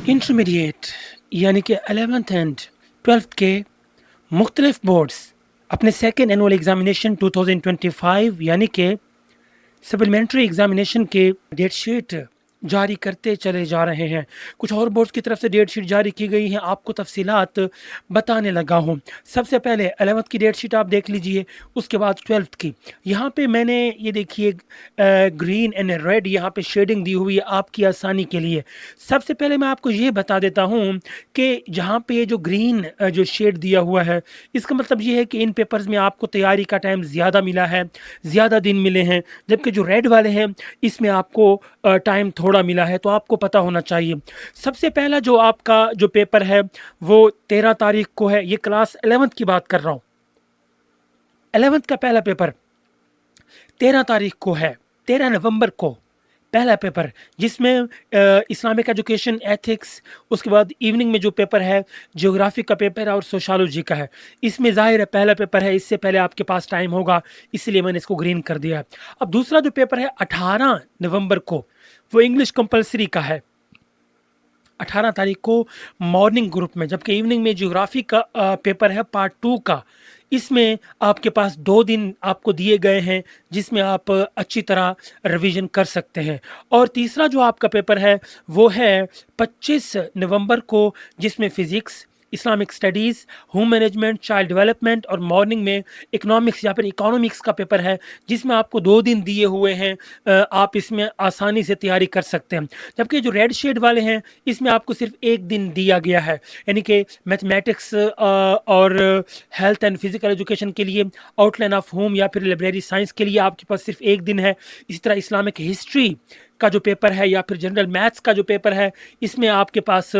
Intermediate यानी कि 11th and 12th के मुख्तलिफ बोर्ड्स अपने सेकेंड एनुअल एग्जामिनेशन 2025 यानी कि सप्लीमेंट्री एग्जामिनेशन के डेट शीट जारी करते चले जा रहे हैं। कुछ और बोर्ड्स की तरफ से डेट शीट जारी की गई हैं, आपको तफसीलात बताने लगा हूँ। सबसे पहले 11th की डेट शीट आप देख लीजिए, उसके बाद 12th की। यहाँ पे मैंने ये देखिए ग्रीन एंड रेड यहाँ पे शेडिंग दी हुई है आपकी आसानी के लिए। सबसे पहले मैं आपको ये बता देता हूँ कि जहाँ पे ये जो ग्रीन जो शेड दिया हुआ है, इसका मतलब ये है कि इन पेपर्स में आपको तैयारी का टाइम ज़्यादा मिला है, ज़्यादा दिन मिले हैं। जबकि जो रेड वाले हैं, इसमें आपको टाइम थोड़ा मिला है, तो आपको पता होना चाहिए। सबसे पहला जो आपका जो पेपर है वो 13 तारीख को है। ये क्लास 11th की बात कर रहा हूँ। 11th का पहला पेपर 13 तारीख को है, 13 नवंबर को पहला पेपर, जिसमें इस्लामिक एजुकेशन, एथिक्स, उसके बाद इवनिंग में जो पेपर है ज्योग्राफी का पेपर है और सोशोलॉजी का है। इसमें ज़ाहिर है पहला पेपर है, इससे पहले आपके पास टाइम होगा, इसलिए मैंने इसको ग्रीन कर दिया है। अब दूसरा जो पेपर है 18 नवंबर को, वो इंग्लिश कंपलसरी का है, 18 तारीख को मॉर्निंग ग्रुप में। जबकि इवनिंग में ज्योग्राफी का पेपर है पार्ट 2 का। इसमें आपके पास 2 दिन आपको दिए गए हैं, जिसमें आप अच्छी तरह रिवीजन कर सकते हैं। और तीसरा जो आपका पेपर है वो है 25 नवंबर को, जिसमें physics, Islamic studies, home management, child development और मॉर्निंग में इकोनॉमिक्स या फिर इकोनॉमिक्स का पेपर है, जिसमें आपको 2 दिन दिए हुए हैं। आप इसमें आसानी से तैयारी कर सकते हैं। जबकि जो रेड शेड वाले हैं, इसमें आपको सिर्फ 1 दिन दिया गया है, यानी कि मैथमेटिक्स और हेल्थ एंड फिजिकल एजुकेशन के लिए आउटलाइन ऑफ होम या फिर लाइब्रेरी साइंस के लिए आपके पास सिर्फ 1 दिन है। इसी तरह इस्लामिक हिस्ट्री का जो पेपर है या फिर जनरल मैथ्स का जो पेपर है, इसमें आपके पास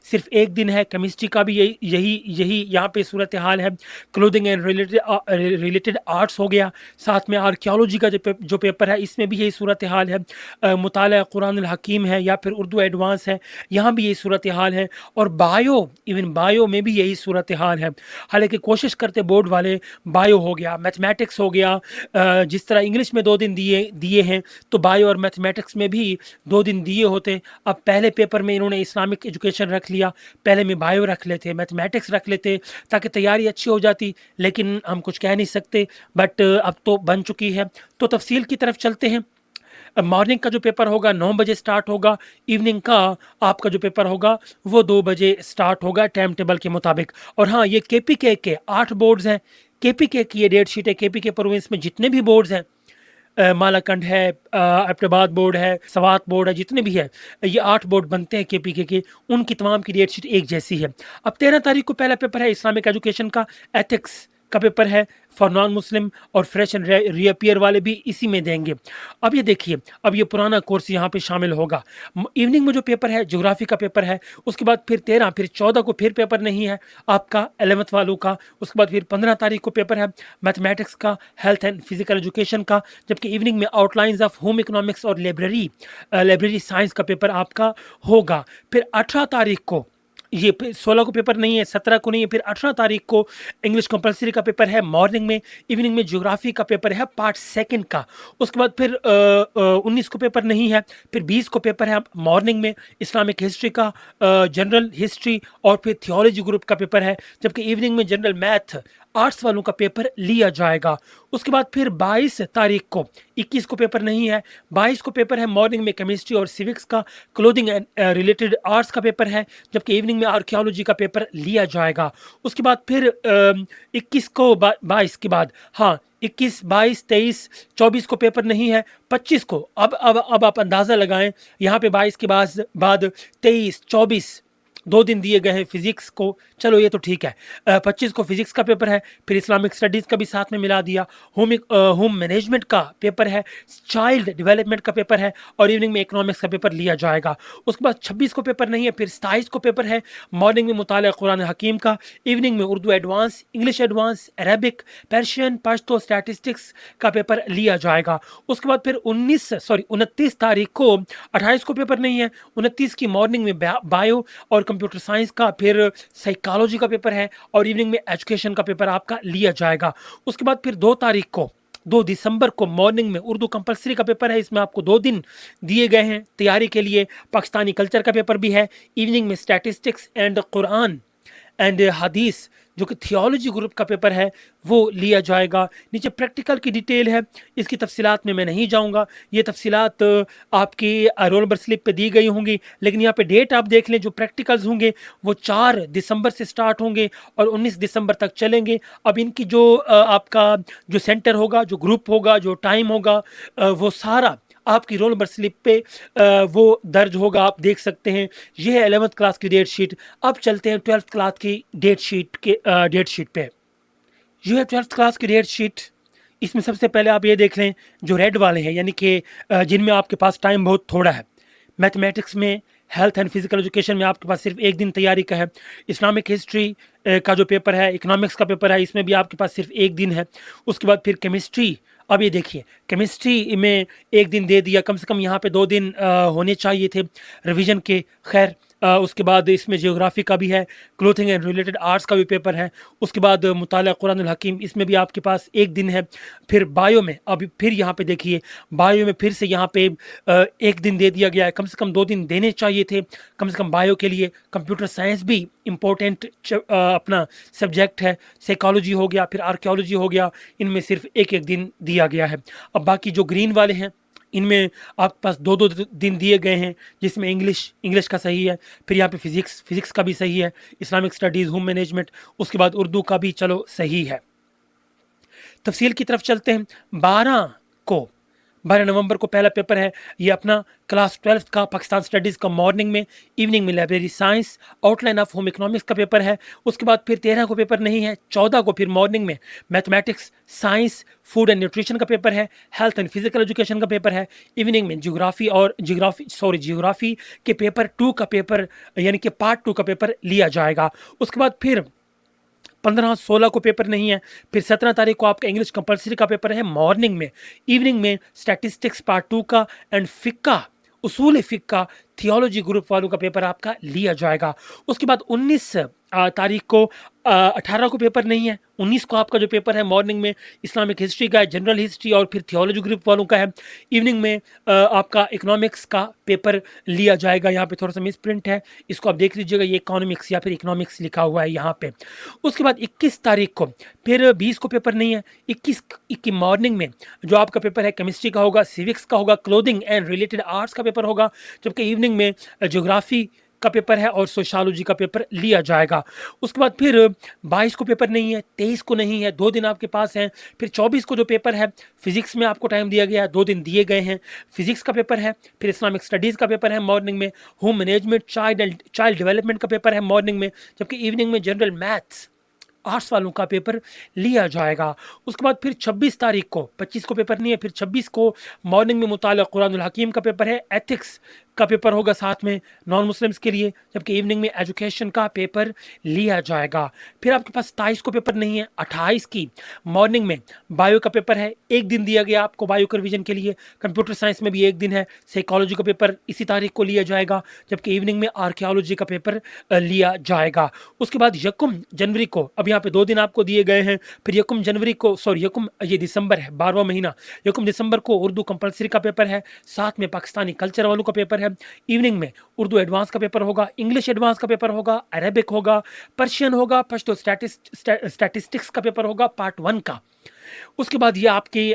सिर्फ 1 दिन है। केमिस्ट्री का भी यही यही यही यहाँ पे सूरत हाल है। क्लोथिंग एंड रिलेटेड आर्ट्स हो गया, साथ में आर्कियोलॉजी का जो पेपर है, इसमें भी यही सूरत हाल है। मुताला कुरान अल हकीम है या फिर उर्दू एडवांस है, यहाँ भी यही सूरत हाल है। और बायो, इवन बायो में भी यही सूरत हाल है। हालांकि कोशिश करते बोर्ड वाले, बायो हो गया, मैथमेटिक्स हो गया, जिस तरह इंग्लिश में 2 दिन दिए दिए हैं, तो बायो और मैथमेटिक्स में भी 2 दिन दिए होते। अब पहले पेपर में इन्होंने इस्लामिक एजुकेशन रख लिया, पहले में बायो रख लेते, मैथमेटिक्स रख लेते, ताकि तैयारी अच्छी हो जाती। लेकिन हम कुछ कह नहीं सकते, बट अब तो बन चुकी है। तो तफसील की तरफ चलते हैं। मॉर्निंग का जो पेपर होगा 9 बजे स्टार्ट होगा। इवनिंग का आपका जो पेपर होगा वो 2 बजे स्टार्ट होगा टाइम टेबल के मुताबिक। और हाँ, ये केपीके के 8 बोर्ड्स हैं। केपीके की ये डेट शीट है। केपीके प्रोविंस में जितने भी बोर्ड्स हैं, मालाकंड है, एबटाबाद बोर्ड है, सवात बोर्ड है, जितने भी है, ये 8 बोर्ड बनते हैं केपीके के। उनकी तमाम की डेट शीट एक जैसी है। अब 13 तारीख को पहला पेपर है इस्लामिक एजुकेशन का, एथिक्स का पेपर है फॉर नॉन मुस्लिम, और फ्रेश एंड रीअपियर वाले भी इसी में देंगे। अब ये देखिए, अब ये पुराना कोर्स यहाँ पे शामिल होगा। इवनिंग में जो पेपर है ज्योग्राफी का पेपर है, उसके बाद फिर 13 फिर 14 को फिर पेपर नहीं है आपका 11th वालों का। उसके बाद फिर 15 तारीख को पेपर है मैथमेटिक्स का, हेल्थ एंड फिजिकल एजुकेशन का। जबकि इवनिंग में आउटलाइंस ऑफ होम इकोनॉमिक्स और लाइब्रेरी साइंस का पेपर आपका होगा। फिर 18 तारीख को, ये 16 को पेपर नहीं है, 17 को नहीं है, फिर 18 तारीख को इंग्लिश कंपलसरी का पेपर है मॉर्निंग में। इवनिंग में ज्योग्राफी का पेपर है पार्ट 2 का। उसके बाद फिर 19 को पेपर नहीं है, फिर 20 को पेपर है मॉर्निंग में इस्लामिक हिस्ट्री का, जनरल हिस्ट्री और फिर थियोलॉजी ग्रुप का पेपर है। जबकि इवनिंग में जनरल मैथ आर्ट्स वालों का पेपर लिया जाएगा। उसके बाद फिर 22 तारीख को, 21 को पेपर नहीं है, 22 को पेपर है मॉर्निंग में केमिस्ट्री और सिविक्स का, क्लोथिंग एंड रिलेटेड आर्ट्स का पेपर है। जबकि इवनिंग में आर्कियोलॉजी का पेपर लिया जाएगा। उसके बाद फिर 21 को 22 के बाद, हाँ, 21, 22, 23, 24 को पेपर नहीं है। 25 को, अब आप अंदाज़ा लगाएं, यहाँ पे 22 के बाद 23, 24 2 दिन दिए गए हैं फिजिक्स को। चलो ये तो ठीक है। 25 को फिजिक्स का पेपर है, फिर इस्लामिक स्टडीज़ का भी साथ में मिला दिया। होम मैनेजमेंट का पेपर है, चाइल्ड डेवलपमेंट का पेपर है, और इवनिंग में इकोनॉमिक्स का पेपर लिया जाएगा। उसके बाद 26 को पेपर नहीं है, फिर 27 को पेपर है मॉर्निंग में मुताला कुरान हकीम का, इवनिंग में Urdu advance, English advance, Arabic, Persian, Pashto, statistics का पेपर लिया जाएगा। उसके बाद फिर 29 तारीख को, 28 को पेपर नहीं है, 29 की मॉर्निंग में बायो और कंप्यूटर साइंस का, फिर साइकोलॉजी का पेपर है, और इवनिंग में एजुकेशन का पेपर आपका लिया जाएगा। उसके बाद फिर 2 तारीख को 2 दिसंबर को मॉर्निंग में उर्दू कंपलसरी का पेपर है, इसमें आपको 2 दिन दिए गए हैं तैयारी के लिए। पाकिस्तानी कल्चर का पेपर भी है। इवनिंग में स्टैटिस्टिक्स एंड कुरान एंड हदीस जो कि थियोलॉजी ग्रुप का पेपर है वो लिया जाएगा। नीचे प्रैक्टिकल की डिटेल है, इसकी तफसीलात में मैं नहीं जाऊंगा, ये तफसीलात आपकी रोल नंबर स्लिप पे दी गई होंगी। लेकिन यहाँ पे डेट आप देख लें, जो प्रैक्टिकल्स होंगे वो 4 दिसंबर से स्टार्ट होंगे और 19 दिसंबर तक चलेंगे। अब इनकी जो आपका जो सेंटर होगा, जो ग्रुप होगा, जो टाइम होगा, वो सारा आपकी रोल नंबर स्लिप पे वो दर्ज होगा, आप देख सकते हैं। ये है 11th क्लास की डेट शीट। अब चलते हैं 12th क्लास की डेट शीट पे। ये है 12th क्लास की डेट शीट। इसमें सबसे पहले आप ये देख लें, जो रेड वाले हैं यानी कि जिनमें आपके पास टाइम बहुत थोड़ा है। मैथमेटिक्स में, हेल्थ एंड फिजिकल एजुकेशन में आपके पास सिर्फ 1 दिन तैयारी का है। इस्लामिक हिस्ट्री का जो पेपर है, इकोनॉमिक्स का पेपर है, इसमें भी आपके पास सिर्फ 1 दिन है। उसके बाद फिर केमिस्ट्री। अब ये देखिए, केमिस्ट्री में 1 दिन दे दिया, कम से कम यहाँ पे 2 दिन होने चाहिए थे रिवीजन के। खैर उसके बाद इसमें जियोग्राफी का भी है, क्लोथिंग एंड रिलेटेड आर्ट्स का भी पेपर है। उसके बाद मुताला कुरानुल हकीम, इसमें भी आपके पास 1 दिन है। फिर बायो में अभी फिर यहाँ पे देखिए, बायो में फिर से यहाँ पे 1 दिन दे दिया गया है, कम से कम 2 दिन देने चाहिए थे कम से कम बायो के लिए। कंप्यूटर साइंस भी इम्पोर्टेंट अपना सब्जेक्ट है। साइकोलॉजी हो गया, फिर आर्कियोलॉजी हो गया, इनमें सिर्फ 1 दिन दिया गया है। अब बाकी जो ग्रीन वाले हैं इनमें आपके पास 2 दिन दिए गए हैं, जिसमें इंग्लिश का सही है। फिर यहाँ पे फिजिक्स का भी सही है, इस्लामिक स्टडीज़, होम मैनेजमेंट, उसके बाद उर्दू का भी चलो सही है। तफसील की तरफ चलते हैं। 12 नवंबर को पहला पेपर है, ये अपना क्लास 12th का पाकिस्तान स्टडीज़ का मॉर्निंग में। इवनिंग में library science, outline of home economics का पेपर है। उसके बाद फिर 13 को पेपर नहीं है, 14 को फिर मॉर्निंग में mathematics, science, food and nutrition का पेपर है, हेल्थ एंड फिजिकल एजुकेशन का पेपर है। इवनिंग में जियोग्राफी के पेपर 2 का पेपर यानी कि पार्ट 2 का पेपर लिया जाएगा। उसके बाद फिर 15-16 को पेपर नहीं है। फिर 17 तारीख को आपका इंग्लिश कंपलसरी का पेपर है मॉर्निंग में। इवनिंग में स्टैटिस्टिक्स पार्ट 2 का एंड फिक्का, उसूल फिक्का, थियोलॉजी ग्रुप वालों का पेपर आपका लिया जाएगा। उसके बाद 19 तारीख को 18 को पेपर नहीं है। 19 को आपका जो पेपर है मॉर्निंग में इस्लामिक हिस्ट्री का है, जनरल हिस्ट्री और फिर थियोलॉजी ग्रुप वालों का है। इवनिंग में आपका इकोनॉमिक्स का पेपर लिया जाएगा। यहाँ पे थोड़ा सा मिस प्रिंट है, इसको आप देख लीजिएगा, ये इकोनॉमिक्स या फिर इकोनॉमिक्स लिखा हुआ है यहाँ पे। उसके बाद 21 तारीख को फिर 20 को पेपर नहीं है। 21 की मॉर्निंग में जो आपका पेपर है केमिस्ट्री का होगा, सिविक्स का होगा, क्लोथिंग एंड रिलेटेड आर्ट्स का पेपर होगा, जबकि इवनिंग में ज्योग्राफी का पेपर है और सोशियोलॉजी का पेपर लिया जाएगा। उसके बाद फिर 22 को पेपर नहीं है, 23 को नहीं है, 2 दिन आपके पास हैं। फिर 24 को जो पेपर है फिजिक्स में आपको टाइम दिया गया है, 2 दिन दिए गए हैं, फिजिक्स का पेपर है। फिर इस्लामिक स्टडीज़ का पेपर है मॉर्निंग में। होम मैनेजमेंट, चाइल्ड डेवलपमेंट का पेपर है मॉर्निंग में, जबकि इवनिंग में जनरल मैथ्स, आर्ट्स वालों का पेपर लिया जाएगा। उसके बाद फिर 26 तारीख को, 25 को पेपर नहीं है, फिर 26 को मॉर्निंग में मुताला कुरानुल हकीम का पेपर है, एथिक्स का पेपर होगा साथ में नॉन मुस्लिम्स के लिए, जबकि इवनिंग में एजुकेशन का पेपर लिया जाएगा। फिर आपके पास 27 को पेपर नहीं है। 28 की मॉर्निंग में बायो का पेपर है, 1 दिन दिया गया आपको बायो का रिवीजन के लिए। कंप्यूटर साइंस में भी 1 दिन है। साइकोलॉजी का पेपर इसी तारीख को लिया जाएगा, जबकि इवनिंग में आर्कियोलॉजी का पेपर लिया जाएगा। उसके बाद 1 जनवरी को, अब यहाँ पे 2 दिन आपको दिए गए हैं। फिर 1 जनवरी को, ये दिसंबर है, 12वां महीना, 1 दिसंबर को उर्दू कंपलसरी का पेपर है, साथ में पाकिस्तानी कल्चर वालों का पेपर है। इवनिंग में उर्दू एडवांस का पेपर होगा, इंग्लिश एडवांस का पेपर होगा, अरेबिक होगा, पर्शियन होगा, पश्तो स्टैटिस्टिक्स का पेपर होगा पार्ट 1 का। उसके बाद ये आपके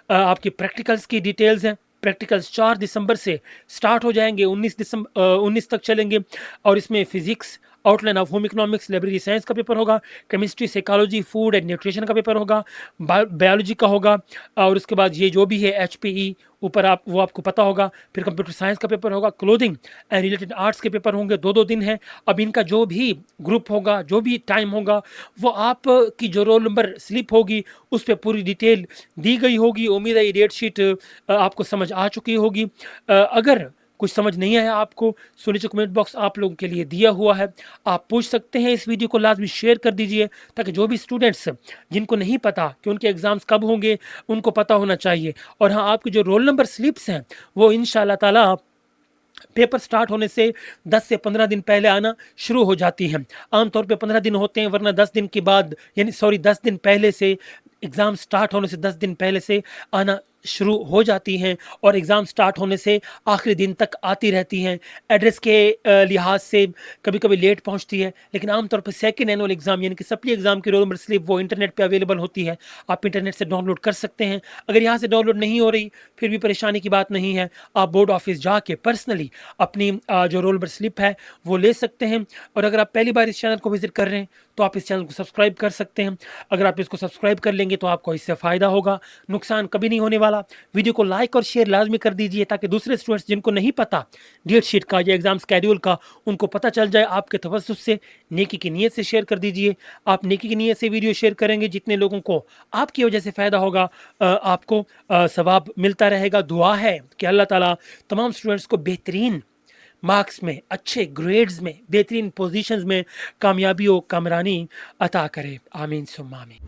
आपके प्रैक्टिकल्स की डिटेल्स हैं। प्रैक्टिकल्स 4 दिसंबर से स्टार्ट हो जाएंगे, 19 तक चलेंगे और इसमें physics, outline of home economics, library science का पेपर होगा, chemistry, psychology, food and nutrition का पेपर होगा, बायोलॉजी का होगा और उसके बाद ये जो भी है HPE ऊपर वो आपको पता होगा। फिर कंप्यूटर साइंस का पेपर होगा, क्लोथिंग एंड रिलेटेड आर्ट्स के पेपर होंगे, 2-2 दिन है। अब इनका जो भी ग्रुप होगा, जो भी टाइम होगा, वो आप की जो रोल नंबर स्लिप होगी उस पर पूरी डिटेल दी गई होगी। उम्मीद है ये डेट शीट आपको समझ आ चुकी होगी। अगर कुछ समझ नहीं आया आपको, सो नीचे कमेंट बॉक्स आप लोगों के लिए दिया हुआ है, आप पूछ सकते हैं। इस वीडियो को लाजमी शेयर कर दीजिए ताकि जो भी स्टूडेंट्स जिनको नहीं पता कि उनके एग्ज़ाम्स कब होंगे उनको पता होना चाहिए। और हाँ, आपके जो रोल नंबर स्लिप्स हैं वो इंशाल्लाह ताला पेपर स्टार्ट होने से 10 से 15 दिन पहले आना शुरू हो जाती हैं। आमतौर पे 15 दिन होते हैं, वरना 10 दिन के बाद 10 दिन पहले से एग्ज़ाम स्टार्ट होने से 10 दिन पहले से आना शुरू हो जाती हैं और एग्ज़ाम स्टार्ट होने से आखिरी दिन तक आती रहती हैं। एड्रेस के लिहाज से कभी-कभी लेट पहुँचती है, लेकिन आमतौर पर सेकंड एनुअल एग्ज़ाम यानी कि सप्ली एग्ज़ाम की रोल नंबर स्लिप वो इंटरनेट पे अवेलेबल होती है। आप इंटरनेट से डाउनलोड कर सकते हैं। अगर यहाँ से डाउनलोड नहीं हो रही, फिर भी परेशानी की बात नहीं है। आप बोर्ड ऑफिस जाके पर्सनली अपनी जो रोल नंबर स्लिप है, वो ले सकते हैं। और अगर आप पहली बार इस चैनल को विज़िट कर रहे हैं, तो आप इस चैनल को सब्सक्राइब कर सकते हैं। अगर आप इसको सब्सक्राइब कर लेंगे, तो आपको इससे फ़ायदा होगा, नुकसान कभी नहीं होने वाला। वीडियो को लाइक और शेयर लाज़मी कर दीजिए ताकि दूसरे स्टूडेंट्स जिनको नहीं पता डेट शीट का या एग्ज़ाम शेड्यूल का, उनको पता चल जाए आपके तवज्जुह से। नेकी की नीयत से शेयर कर दीजिए। आप नेकी की नीयत से वीडियो शेयर करेंगे, जितने लोगों को आपकी वजह से फ़ायदा होगा, आपको सवाब मिलता रहेगा। दुआ है कि अल्लाह ताला तमाम स्टूडेंट्स को बेहतरीन मार्क्स में, अच्छे ग्रेड्स में, बेहतरीन पोजीशंस में कामयाबी और कामरानी अता करे। आमीन सुम्मा आमीन।